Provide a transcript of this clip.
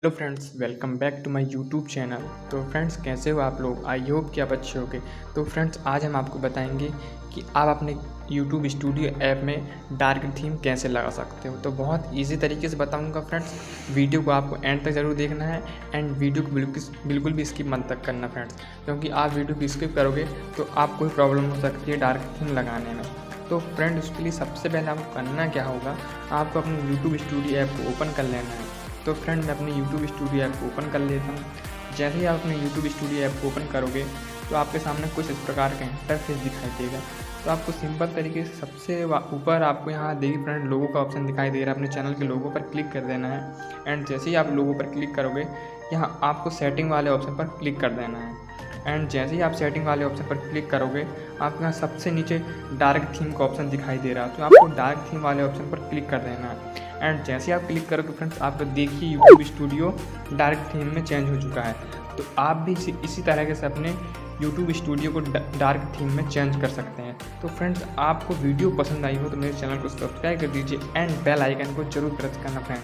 Hello friends, welcome back to my YouTube channel. तो friends, कैसे हो आप लोग? आई होप कि आप अच्छे होगे। तो फ्रेंड्स, आज हम आपको बताएंगे कि आप अपने यूट्यूब स्टूडियो ऐप में डार्क थीम कैसे लगा सकते हो। तो बहुत इजी तरीके से बताऊंगा फ्रेंड्स। वीडियो को आपको एंड तक ज़रूर देखना है एंड वीडियो को बिल्कुल भी स्किप मत तक करना फ्रेंड्स, क्योंकि आप वीडियो को स्किप करोगे तो आपको प्रॉब्लम हो सकती है डार्क थीम लगाने में। तो फ्रेंड, उसके लिए सबसे पहले आपको करना क्या होगा, आपको अपने यूट्यूब स्टूडियो ऐप को ओपन कर लेना है। तो फ्रेंड, मैं अपने यूट्यूब स्टूडियो ऐप को ओपन कर लेता हूँ। जैसे ही आप अपने यूट्यूब स्टूडियो ऐप को ओपन करोगे तो आपके सामने कुछ इस प्रकार का इंटरफेस दिखाई देगा। तो आपको सिंपल तरीके से सबसे ऊपर आपको यहाँ देखिए फ्रेंड, लोगो का ऑप्शन दिखाई दे रहा है। अपने चैनल के लोगो पर क्लिक कर देना है एंड जैसे ही आप लोगो पर क्लिक करोगे यहाँ आपको सेटिंग वाले ऑप्शन पर क्लिक कर देना है। एंड जैसे ही आप सेटिंग वाले ऑप्शन पर क्लिक करोगे आपको यहाँ सबसे नीचे डार्क थीम का ऑप्शन दिखाई दे रहा है। तो आपको डार्क थीम वाले ऑप्शन पर क्लिक कर देना है एंड जैसे ही आप क्लिक करोगे फ्रेंड्स, आप देखिए यूट्यूब स्टूडियो डार्क थीम में चेंज हो चुका है। तो आप भी इसी तरीके से अपने यूट्यूब स्टूडियो को डार्क थीम में चेंज कर सकते हैं। तो फ्रेंड्स, आपको वीडियो पसंद आई हो तो मेरे चैनल को सब्सक्राइब कर दीजिए एंड बेल आइकन को जरूर प्रेस करना फ्रेंड्स।